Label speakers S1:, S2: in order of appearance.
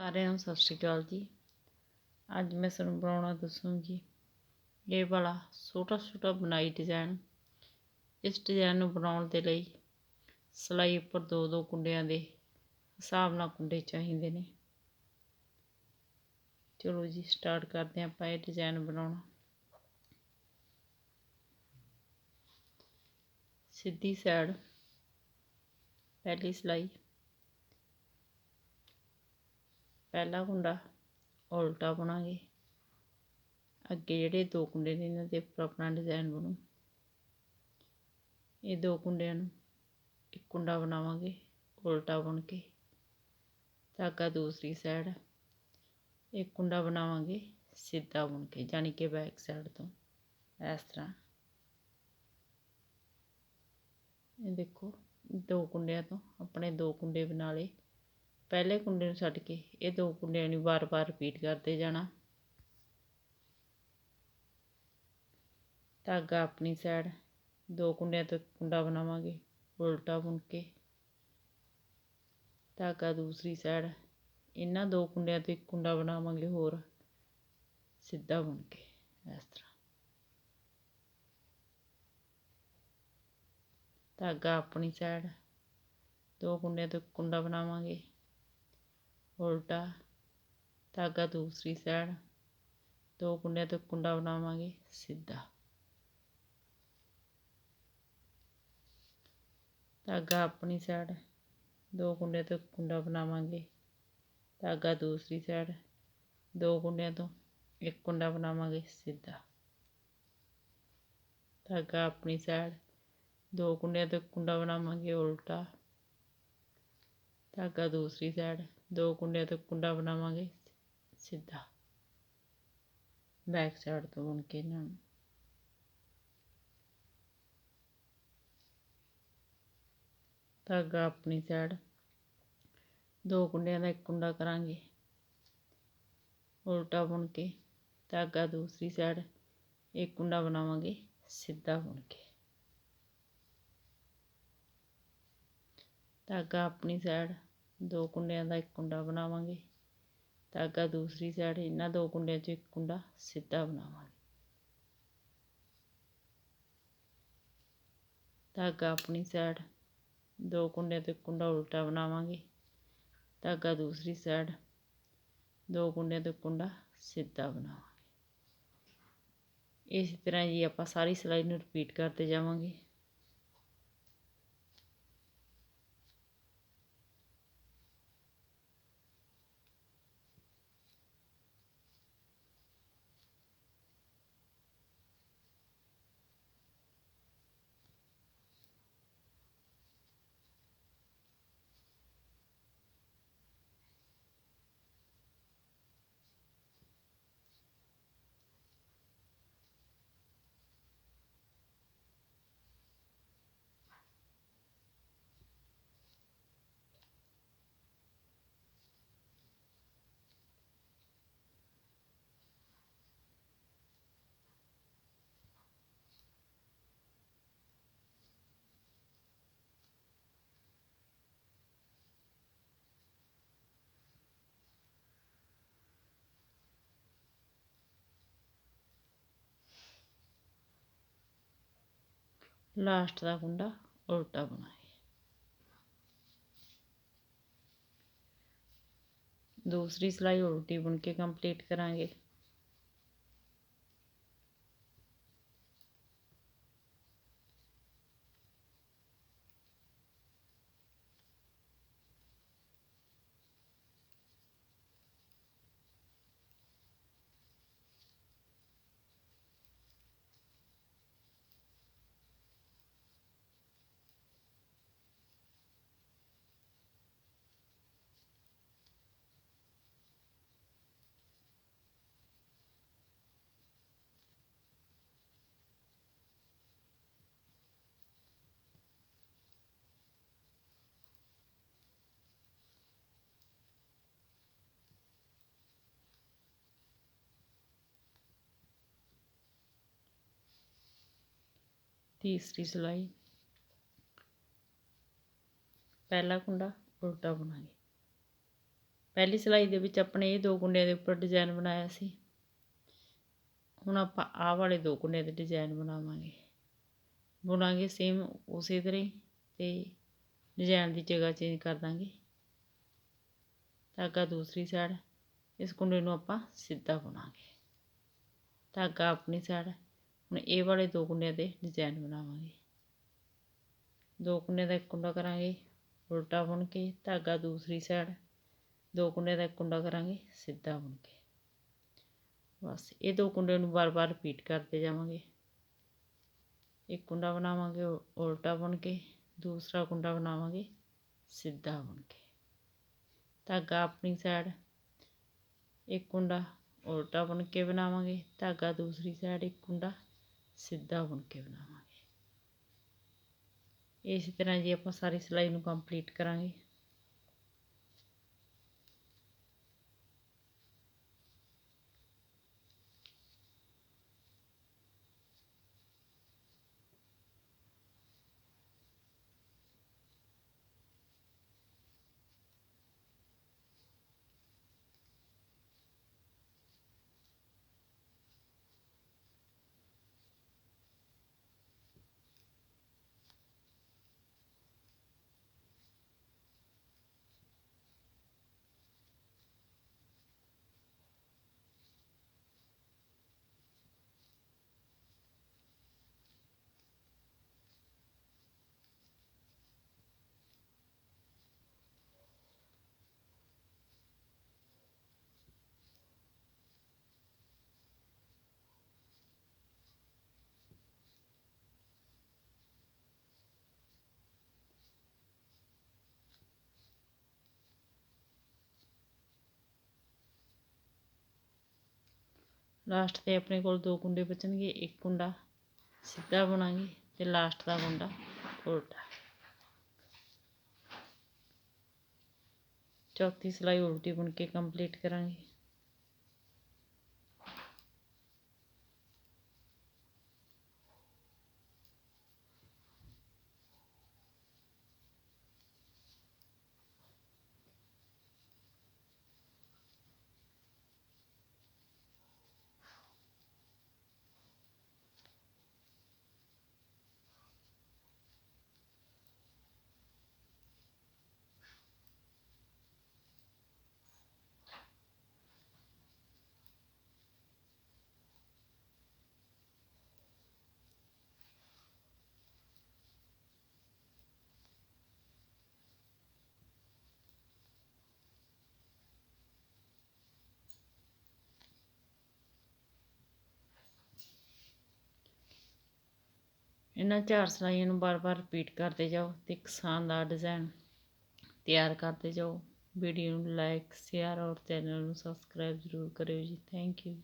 S1: सारे सत श्री अकाल जी। अज मैं तुहानूं बनाउणा दसूँगी ये वाला छोटा छोटा बुनाई डिजाइन। इस डिजाइन नूं बनाउण दे लई सिलाई उपर दो दो कुंडियां दे हिसाब नाल कुंडे चाहीदे ने। चलो जी स्टार्ट करते हैं आपां ये डिजाइन बनाउणा। सीधी साइड पहली सिलाई, पहला कुंडा उल्टा बुनांगे। अगे जिहड़े दो कुंडे ने इन्हां दे उपर अपना डिजाइन बनू। ये दो कुंडियां नूं एक कुंडा बनावांगे उल्टा बुन के, धागा दूसरी साइड एक कुंडा बनावांगे सीधा बुन के, जानी कि बैक साइड तो इस तरह। ये देखो दो कुंडियां तो अपने दो कुंडे बना ले। पहले कुंडे नूं छड्ड के ये दो कुंडियां नूं बार बार रिपीट करते जाना। धागा अपनी साइड दो कुंडियां तो एक कुंडा बनावांगे उल्टा बुन के, धागा दूसरी साइड इन्हां दो कुंडियां तो एक कुंडा बनावांगे होर सीधा बुन के इस तरह। धागा अपनी साइड दो कुंडियां तो एक कुंडा बनावांगे उल्टा, धागा दूसरी साइड दो कुंडियां तो एक कुंडा बनावांगे सीधा। धागा अपनी साइड दो कुंडियां तो एक कुंडा बनावांगे, धागा दूसरी साइड दो कुंडियां तो एक कुंडा बनावांगे सीधा। धागा अपनी साइड दो कुंडियां तो एक कुंडा बनावांगे उल्टा, धागा दूसरी साइड दो कुंडियां तो एक कुंडा बनावांगे सीधा बैक साइड तो बुन के इन्हां नूं। धागा अपनी साइड दो कुंडियां दा एक कुंडा करांगे उल्टा बुन के, धागा दूसरी साइड एक कुंडा बनावांगे सीधा बुन के। धागा अपनी साइड दो कुंडियां दा एक कुंडा बनावांगे, धागा दूसरी साइड इन्हां दो कुंडियां चों एक कुंडा सीधा बनावांगे। धागा अपनी साइड दो कुंडियां तो एक कुंडा उल्टा बनावांगे, धागा दूसरी साइड दो कुंडियां तो एक कुंडा सीधा बनावांगे। इस तरह जी आपां सारी सिलाई नूं रिपीट करते जावांगे। लास्ट का कुंडा उल्टा बुनाए। दूसरी सिलाई उल्टी बुन के कंप्लीट करांगे। तीसरी सिलाई पहला कुंडा उल्टा बुनांगे, ਪਹਿਲੀ ਸਿਲਾਈ ਦੇ ਵਿੱਚ ਆਪਣੇ ਇਹ 2 ਕੁੰਡਿਆਂ ਦੇ ਉੱਪਰ ਡਿਜ਼ਾਈਨ ਬਣਾਇਆ ਸੀ। ਹੁਣ ਆਪਾਂ ਆਹ ਵਾਲੇ 2 ਕੁੰਡਿਆਂ ਦੇ ਡਿਜ਼ਾਈਨ ਬਣਾਵਾਂਗੇ, ਬੁਣਾਂਗੇ ਸੇਮ ਉਸੇ ਤਰ੍ਹਾਂ ਹੀ, ਤੇ ਡਿਜ਼ਾਈਨ ਦੀ ਜਗ੍ਹਾ ਚੇਂਜ ਕਰ ਦਾਂਗੇ। ਧਾਗਾ ਦੂਸਰੀ ਸਾਈਡ, ਇਸ ਕੁੰਡੇ ਨੂੰ ਆਪਾਂ ਸਿੱਧਾ ਬੁਣਾਂਗੇ, ਧਾਗਾ ਆਪਣੀ ਸਾਈਡ। ਹੁਣ ਇਹ ਵਾਲੇ 2 ਕੁੰਡਿਆਂ ਦੇ ਡਿਜ਼ਾਈਨ ਬਣਾਵਾਂਗੇ। 2 ਕੁੰਡਿਆਂ ਦਾ ਇੱਕ ਕੁੰਡਾ ਕਰਾਂਗੇ ਉਲਟਾ ਬੁਣ ਕੇ, ਧਾਗਾ ਦੂਸਰੀ ਸਾਈਡ, 2 ਕੁੰਡਿਆਂ ਦਾ ਇੱਕ ਕੁੰਡਾ ਕਰਾਂਗੇ ਸਿੱਧਾ ਬੁਣ ਕੇ। ਬਸ ਇਹ 2 ਕੁੰਡਿਆਂ ਨੂੰ ਵਾਰ-ਵਾਰ ਰਿਪੀਟ ਕਰਦੇ ਜਾਵਾਂਗੇ। ਇੱਕ ਕੁੰਡਾ ਬਣਾਵਾਂਗੇ ਉਲਟਾ ਬੁਣ ਕੇ, ਦੂਸਰਾ ਕੁੰਡਾ ਬਣਾਵਾਂਗੇ ਸਿੱਧਾ ਬੁਣ ਕੇ, ਧਾਗਾ ਆਪਣੀ ਸਾਈਡ, ਇੱਕ ਕੁੰਡਾ ਉਲਟਾ ਬੁਣ ਕੇ ਬਣਾਵਾਂਗੇ, ਧਾਗਾ ਦੂਸਰੀ ਸਾਈਡ, ਇੱਕ ਕੁੰਡਾ ਸਿੱਧਾ ਬੁਣ ਕੇ ਬਣਾਵਾਂਗੇ। ਇਸੇ ਤਰ੍ਹਾਂ ਜੀ ਆਪਾਂ ਸਾਰੀ ਸਿਲਾਈ ਨੂੰ ਕੰਪਲੀਟ ਕਰਾਂਗੇ। ਲਾਸਟ 'ਤੇ ਆਪਣੇ ਕੋਲ 2 ਕੁੰਡੇ ਬਚਣਗੇ, ਇੱਕ ਕੁੰਡਾ ਸਿੱਧਾ ਬੁਣਾਂਗੇ ਤੇ ਲਾਸਟ ਦਾ ਕੁੰਡਾ ਉਲਟਾ। ਚੌਥੀ ਸਿਲਾਈ ਉਲਟੀ ਬੁਣ ਕੇ ਕੰਪਲੀਟ ਕਰਾਂਗੇ। ਇਹਨਾਂ 4 ਸਿਲਾਈਆਂ ਨੂੰ ਬਾਰ-ਬਾਰ ਰਿਪੀਟ ਕਰਦੇ ਜਾਓ ਤੇ ਇੱਕ ਸ਼ਾਨਦਾਰ ਡਿਜ਼ਾਈਨ ਤਿਆਰ ਕਰਦੇ ਜਾਓ। ਵੀਡੀਓ ਨੂੰ ਲਾਈਕ, ਸ਼ੇਅਰ ਔਰ ਚੈਨਲ ਨੂੰ ਸਬਸਕ੍ਰਾਈਬ ਜ਼ਰੂਰ ਕਰਿਓ ਜੀ। Thank you.